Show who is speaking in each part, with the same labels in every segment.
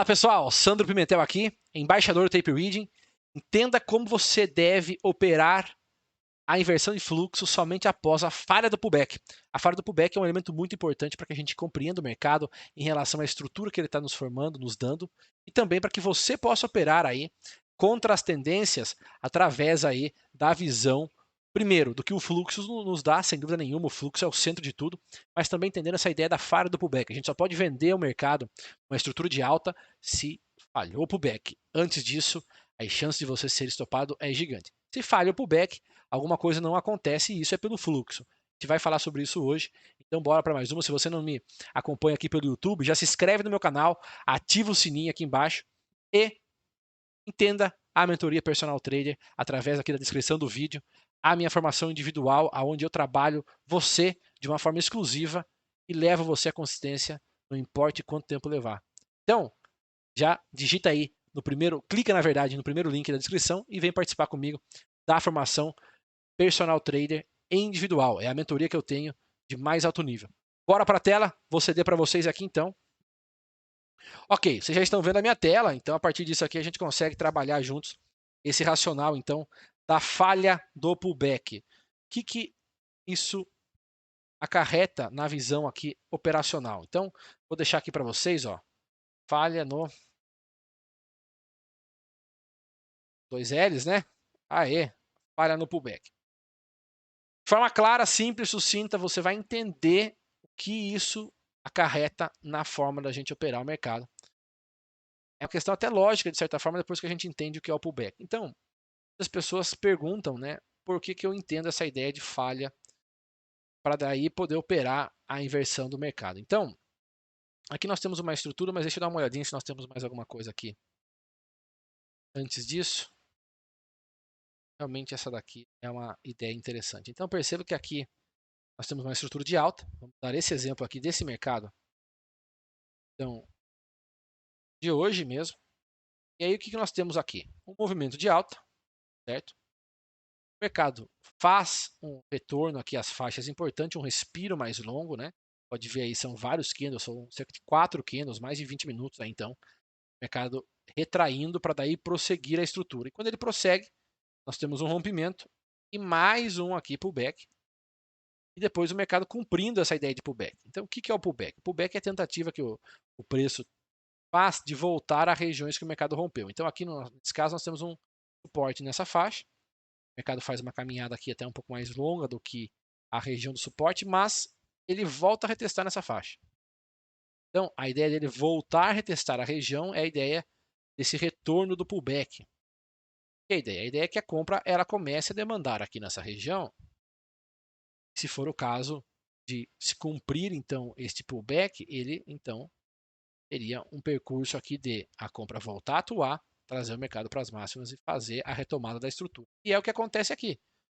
Speaker 1: Fala pessoal, Sandro Pimentel aqui, embaixador do Tape Reading. Entenda como você deve operar a inversão de fluxo somente após a falha do pullback. A falha do pullback é um elemento muito importante para que a gente compreenda o mercado em relação à estrutura que ele está nos formando, nos dando, e também para que você possa operar aí contra as tendências através aí da visão, primeiro, do que o fluxo nos dá, sem dúvida nenhuma, o fluxo é o centro de tudo, mas também entendendo essa ideia da falha do pullback. A gente só pode vender o mercado uma estrutura de alta se falhou o pullback. Antes disso, as chances de você ser estopado é gigante. Se falha o pullback, alguma coisa não acontece e isso é pelo fluxo. A gente vai falar sobre isso hoje, então bora para mais uma. Se você não me acompanha aqui pelo YouTube, já se inscreve no meu canal, ativa o sininho aqui embaixo e entenda a mentoria Personal Trader através aqui da descrição do vídeo, a minha formação individual, aonde eu trabalho você de uma forma exclusiva e levo você à consistência, não importa quanto tempo levar. Então, já digita aí no primeiro, clica na verdade no primeiro link da descrição e vem participar comigo da formação Personal Trader individual. É a mentoria que eu tenho de mais alto nível. Bora para a tela, vou ceder para vocês aqui então. Ok, vocês já estão vendo a minha tela, então a partir disso aqui a gente consegue trabalhar juntos esse racional então da falha do pullback. O que isso acarreta na visão aqui operacional? Então, vou deixar aqui para vocês, ó, falha no 2Ls, né? Aê, falha no pullback. De forma clara, simples, sucinta, você vai entender o que isso acarreta na forma da gente operar o mercado. É uma questão até lógica, de certa forma, depois que a gente entende o que é o pullback. Então, as pessoas perguntam, né, por que eu entendo essa ideia de falha para daí poder operar a inversão do mercado. Então, aqui nós temos uma estrutura, mas deixa eu dar uma olhadinha se nós temos mais alguma coisa aqui. Antes disso, realmente essa daqui é uma ideia interessante. Então, perceba que aqui nós temos uma estrutura de alta. Vamos dar esse exemplo aqui desse mercado. Então, de hoje mesmo. E aí o que nós temos aqui? Um movimento de alta, certo? O mercado faz um retorno aqui às faixas importantes, um respiro mais longo, né? Pode ver aí, são vários candles, são cerca de 4 candles, mais de 20 minutos aí, então. O mercado retraindo para daí prosseguir a estrutura. E quando ele prossegue, nós temos um rompimento e mais um aqui pullback. E depois o mercado cumprindo essa ideia de pullback. Então, o que é o pullback? O pullback é a tentativa que o preço faz de voltar a regiões que o mercado rompeu. Então, aqui nesse caso, nós temos um suporte nessa faixa. O mercado faz uma caminhada aqui até um pouco mais longa do que a região do suporte, mas ele volta a retestar nessa faixa. Então, a ideia dele voltar a retestar a região é a ideia desse retorno do pullback. E a ideia é que a compra ela comece a demandar aqui nessa região. Se for o caso de se cumprir então este pullback, ele então teria um percurso aqui de a compra voltar a atuar, trazer o mercado para as máximas e fazer a retomada da estrutura. E é o que acontece aqui.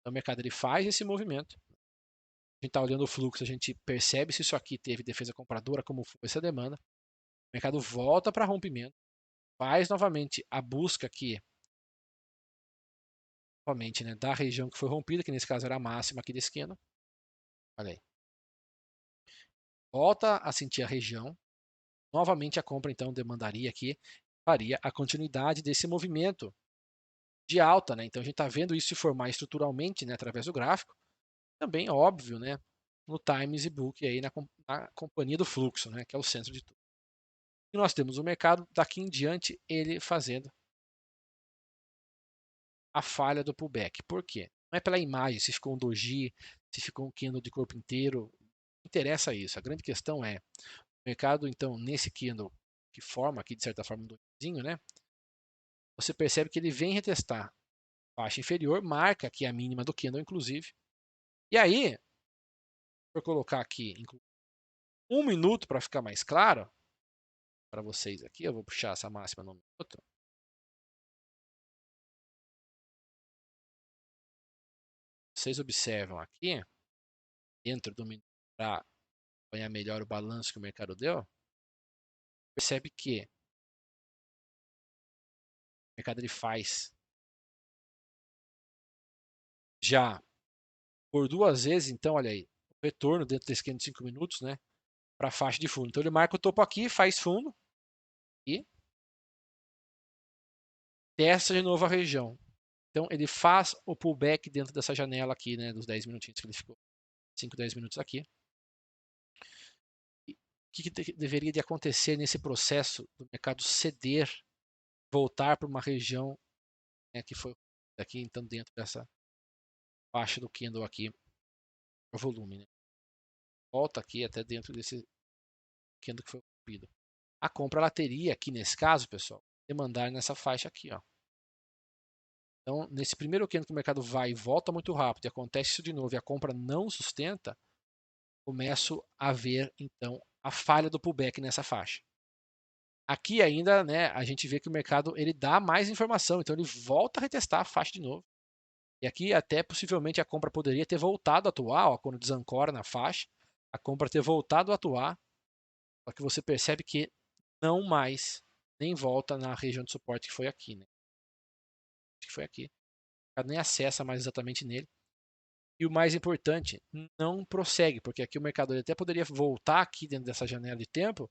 Speaker 1: Então, o mercado ele faz esse movimento. A gente está olhando o fluxo, a gente percebe se isso aqui teve defesa compradora, como foi essa demanda. O mercado volta para rompimento, faz novamente a busca aqui, novamente, né, da região que foi rompida, que nesse caso era a máxima aqui desse candle. Olha aí. Volta a sentir a região. Novamente a compra então demandaria aqui, faria a continuidade desse movimento de alta, né? Então a gente está vendo isso se formar estruturalmente, né, através do gráfico. Também óbvio, né, no Times e Book aí na companhia do fluxo, né, que é o centro de tudo. E nós temos o mercado daqui em diante ele fazendo a falha do pullback. Por quê? Não é pela imagem, se ficou um doji, se ficou um candle de corpo inteiro, não interessa isso. A grande questão é o mercado então nesse candle que forma aqui de certa forma um dojizinho, né? Você percebe que ele vem retestar faixa inferior, marca aqui a mínima do candle inclusive. E aí, vou colocar aqui um minuto para ficar mais claro para vocês aqui, eu vou puxar essa máxima no minuto. Vocês observam aqui, dentro do minuto, para acompanhar melhor o balanço que o mercado deu, percebe que o mercado ele faz já por 2 vezes, então olha aí, o retorno dentro desse esquema de 5 minutos, né, para a faixa de fundo. Então ele marca o topo aqui, faz fundo e testa de novo a região. Então, ele faz o pullback dentro dessa janela aqui, né, dos 10 minutinhos que ele ficou, 5, 10 minutos aqui. E o que deveria de acontecer nesse processo do mercado ceder, voltar para uma região, né, que foi aqui, então, dentro dessa faixa do candle aqui, o volume, né? Volta aqui até dentro desse candle que foi rompido. A compra ela teria aqui nesse caso, pessoal, demandar nessa faixa aqui, ó. Então, nesse primeiro candle que o mercado vai e volta muito rápido e acontece isso de novo e a compra não sustenta, começo a ver então a falha do pullback nessa faixa. Aqui ainda, né, a gente vê que o mercado ele dá mais informação, então ele volta a retestar a faixa de novo. E aqui até possivelmente a compra poderia ter voltado a atuar, ó, quando desancora na faixa, a compra ter voltado a atuar, só que você percebe que não mais nem volta na região de suporte que foi aqui, né? Que foi aqui. O mercado nem acessa mais exatamente nele. E o mais importante, não prossegue, porque aqui o mercado ele até poderia voltar aqui dentro dessa janela de tempo,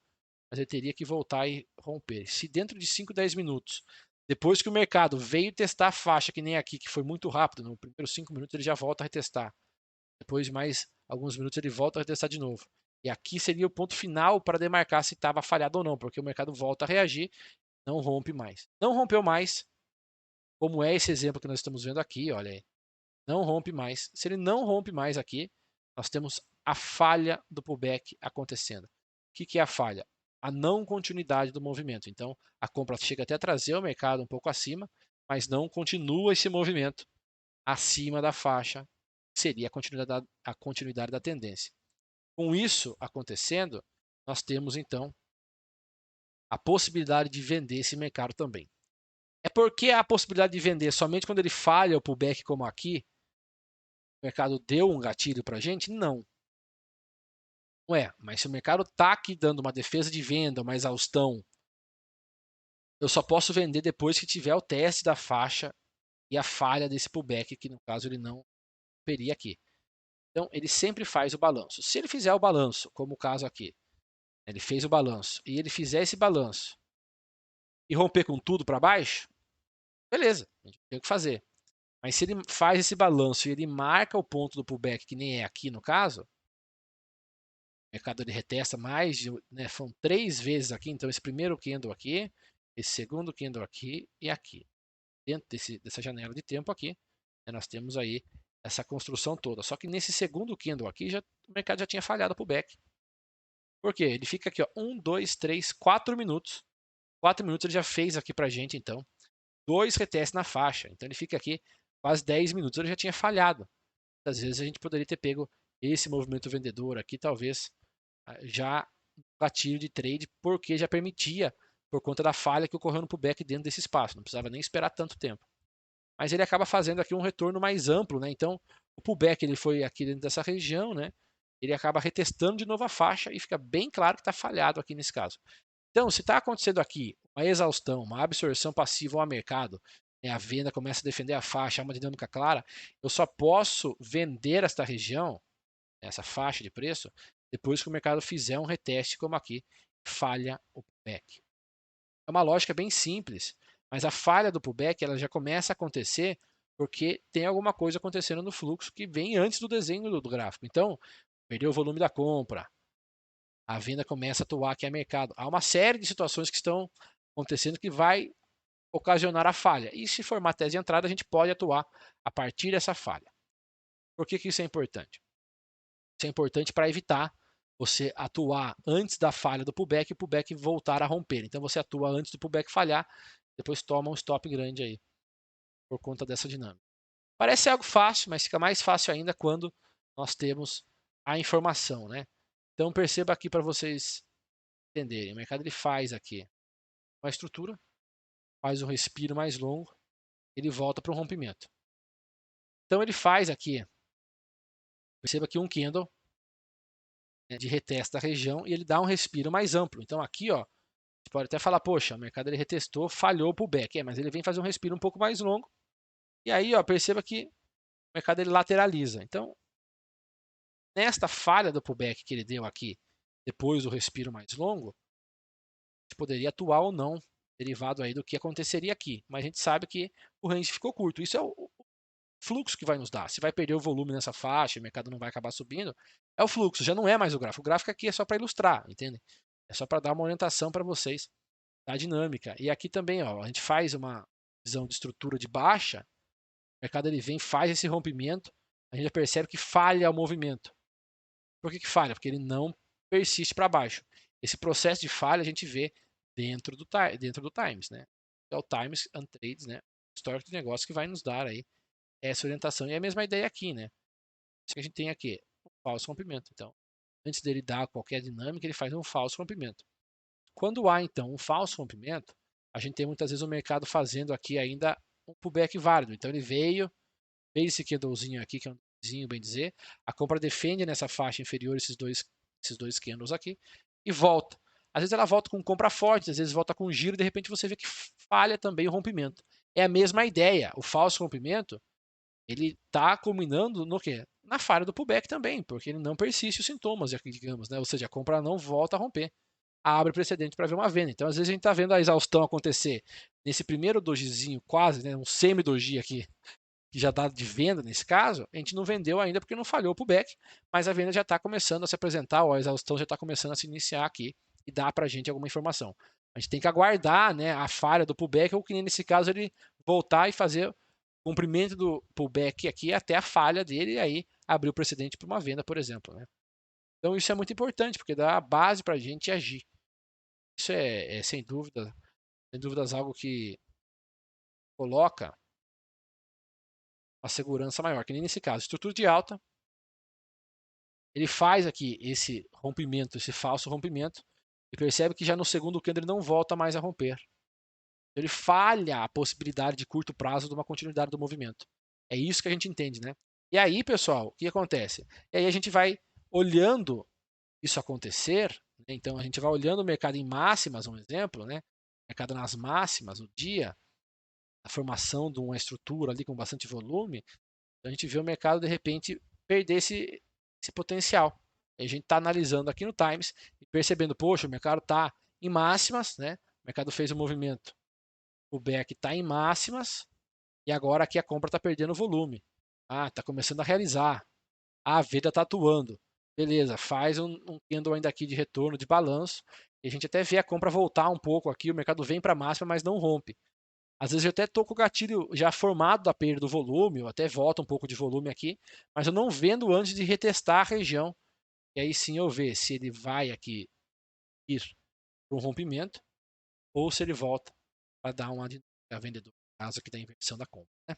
Speaker 1: mas ele teria que voltar e romper. Se dentro de 5, 10 minutos, depois que o mercado veio testar a faixa, que nem aqui, que foi muito rápido, no primeiro 5 minutos ele já volta a retestar. Depois de mais alguns minutos ele volta a retestar de novo. E aqui seria o ponto final para demarcar se estava falhado ou não, porque o mercado volta a reagir, não rompe mais. Não rompeu mais, como é esse exemplo que nós estamos vendo aqui, olha aí. Não rompe mais. Se ele não rompe mais aqui, nós temos a falha do pullback acontecendo. O que é a falha? A não continuidade do movimento. Então, a compra chega até a trazer o mercado um pouco acima, mas não continua esse movimento acima da faixa, que seria a continuidade da tendência. Com isso acontecendo, nós temos então a possibilidade de vender esse mercado também. É porque a possibilidade de vender somente quando ele falha o pullback como aqui, o mercado deu um gatilho para a gente? Não. Não é, mas se o mercado está aqui dando uma defesa de venda, uma exaustão, eu só posso vender depois que tiver o teste da faixa e a falha desse pullback, que no caso ele não teria aqui. Então, ele sempre faz o balanço. Se ele fizer o balanço, como o caso aqui, ele fez o balanço, e ele fizer esse balanço e romper com tudo para baixo, beleza, a gente tem o que fazer. Mas se ele faz esse balanço e ele marca o ponto do pullback, que nem é aqui no caso, o mercado ele retesta mais, né, foram 3 vezes aqui, então esse primeiro candle aqui, esse segundo candle aqui e aqui. Dentro dessa janela de tempo aqui, né, nós temos aí essa construção toda. Só que nesse segundo candle aqui, o mercado já tinha falhado o pullback. Por quê? Ele fica aqui, ó, 1, 2, 3, 4 minutos. 4 minutos ele já fez aqui pra gente, então. 2 retestes na faixa. Então ele fica aqui quase 10 minutos. Ele já tinha falhado. Às vezes a gente poderia ter pego esse movimento vendedor aqui, talvez já gatilho de trade, porque já permitia, por conta da falha que ocorreu no pullback dentro desse espaço. Não precisava nem esperar tanto tempo. Mas ele acaba fazendo aqui um retorno mais amplo, né? Então o pullback ele foi aqui dentro dessa região, né? Ele acaba retestando de novo a faixa e fica bem claro que está falhado aqui nesse caso. Então, se está acontecendo aqui uma exaustão, uma absorção passiva ao mercado, né, a venda começa a defender a faixa, há uma dinâmica clara, eu só posso vender esta região, essa faixa de preço, depois que o mercado fizer um reteste como aqui, falha o pullback. É uma lógica bem simples, mas a falha do pullback ela já começa a acontecer porque tem alguma coisa acontecendo no fluxo que vem antes do desenho do gráfico. Então, perdeu o volume da compra, a venda começa a atuar aqui a mercado. Há uma série de situações que estão acontecendo que vai ocasionar a falha. E se for uma tese de entrada, a gente pode atuar a partir dessa falha. Por que isso é importante? Isso é importante para evitar você atuar antes da falha do pullback e o pullback voltar a romper. Então você atua antes do pullback falhar, depois toma um stop grande aí, por conta dessa dinâmica. Parece algo fácil, mas fica mais fácil ainda quando nós temos a informação, né? Então perceba aqui para vocês entenderem. O mercado ele faz aqui uma estrutura, faz um respiro mais longo, ele volta para um rompimento. Então ele faz aqui, perceba aqui um candle, né, de reteste da região e ele dá um respiro mais amplo. Então aqui, ó, você pode até falar, poxa, o mercado ele retestou, falhou o pullback, mas ele vem fazer um respiro um pouco mais longo. E aí, ó, perceba que o mercado ele lateraliza. Então, nesta falha do pullback que ele deu aqui, depois do respiro mais longo, a gente poderia atuar ou não derivado aí do que aconteceria aqui. Mas a gente sabe que o range ficou curto. Isso é o fluxo que vai nos dar. Se vai perder o volume nessa faixa, o mercado não vai acabar subindo, é o fluxo, já não é mais o gráfico. O gráfico aqui é só para ilustrar, entende? É só para dar uma orientação para vocês da dinâmica. E aqui também, ó, a gente faz uma visão de estrutura de baixa, o mercado ele vem, faz esse rompimento, a gente já percebe que falha o movimento. Por que falha? Porque ele não persiste para baixo. Esse processo de falha a gente vê dentro do Times, né? É o Times and Trades, né? Histórico de negócio que vai nos dar aí essa orientação. E é a mesma ideia aqui, né? Isso que a gente tem aqui, o falso rompimento. Então, antes dele dar qualquer dinâmica, ele faz um falso rompimento. Quando há, então, um falso rompimento, a gente tem muitas vezes o mercado fazendo aqui ainda um pullback válido. Então, ele veio, fez esse candlezinho aqui, que é um candlezinho, bem dizer, a compra defende nessa faixa inferior esses dois candles aqui, e volta. Às vezes ela volta com compra forte, às vezes volta com giro, e de repente você vê que falha também o rompimento. É a mesma ideia. O falso rompimento, ele está culminando no quê? Na falha do pullback também, porque ele não persiste os sintomas, digamos, né? Ou seja, a compra não volta a romper, abre precedente para ver uma venda. Então, às vezes a gente está vendo a exaustão acontecer nesse primeiro dojizinho, quase, né? Um semi-doji aqui, que já está de venda nesse caso, a gente não vendeu ainda porque não falhou o pullback, mas a venda já está começando a se apresentar, ou a exaustão já está começando a se iniciar aqui e dá para a gente alguma informação. A gente tem que aguardar, né, a falha do pullback, ou que nem nesse caso ele voltar e fazer comprimento do pullback aqui até a falha dele e aí abrir o precedente para uma venda, por exemplo, né? Então isso é muito importante porque dá a base para a gente agir. Isso é sem dúvidas algo que coloca uma segurança maior, que nem nesse caso, estrutura de alta, ele faz aqui esse rompimento, esse falso rompimento, e percebe que já no segundo candle ele não volta mais a romper. Ele falha a possibilidade de curto prazo de uma continuidade do movimento. É isso que a gente entende, né? E aí, pessoal, o que acontece? E aí a gente vai olhando isso acontecer, né? Então a gente vai olhando o mercado em máximas, um exemplo, né? Mercado nas máximas, o dia, a formação de uma estrutura ali com bastante volume, a gente vê o mercado de repente perder esse potencial. A gente está analisando aqui no Times e percebendo, poxa, o mercado está em máximas, né? O mercado fez um movimento, o back está em máximas e agora aqui a compra está perdendo volume. Ah, está começando a realizar. A venda está atuando. Beleza, faz um candle ainda aqui de retorno, de balanço. E a gente até vê a compra voltar um pouco aqui, o mercado vem para a máxima, mas não rompe. Às vezes eu até estou com o gatilho já formado da perda do volume, eu até volto um pouco de volume aqui, mas eu não vendo antes de retestar a região. E aí sim eu ver se ele vai aqui ir para um rompimento ou se ele volta para dar uma a vendedor, caso aqui da inversão da compra. Né?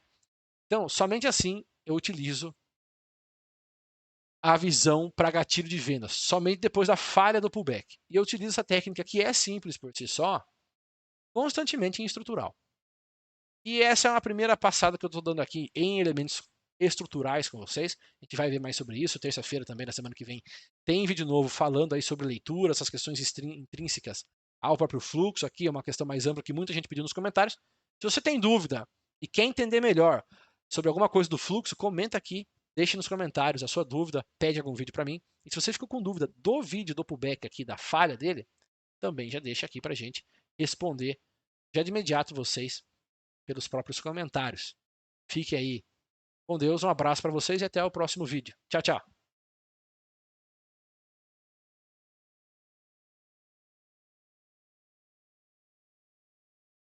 Speaker 1: Então, somente assim eu utilizo a visão para gatilho de vendas, somente depois da falha do pullback. E eu utilizo essa técnica que é simples por si só, constantemente em estrutural. E essa é uma primeira passada que eu estou dando aqui em elementos estruturais com vocês. A gente vai ver mais sobre isso. Terça-feira também, na semana que vem, tem vídeo novo falando aí sobre leitura, essas questões intrínsecas ao próprio fluxo. Aqui é uma questão mais ampla que muita gente pediu nos comentários. Se você tem dúvida e quer entender melhor sobre alguma coisa do fluxo, comenta aqui, deixe nos comentários a sua dúvida, pede algum vídeo para mim. E se você ficou com dúvida do vídeo do pullback aqui, da falha dele, também já deixa aqui para a gente responder já de imediato vocês pelos próprios comentários. Fique aí com Deus, um abraço para vocês e até o próximo vídeo. Tchau, tchau.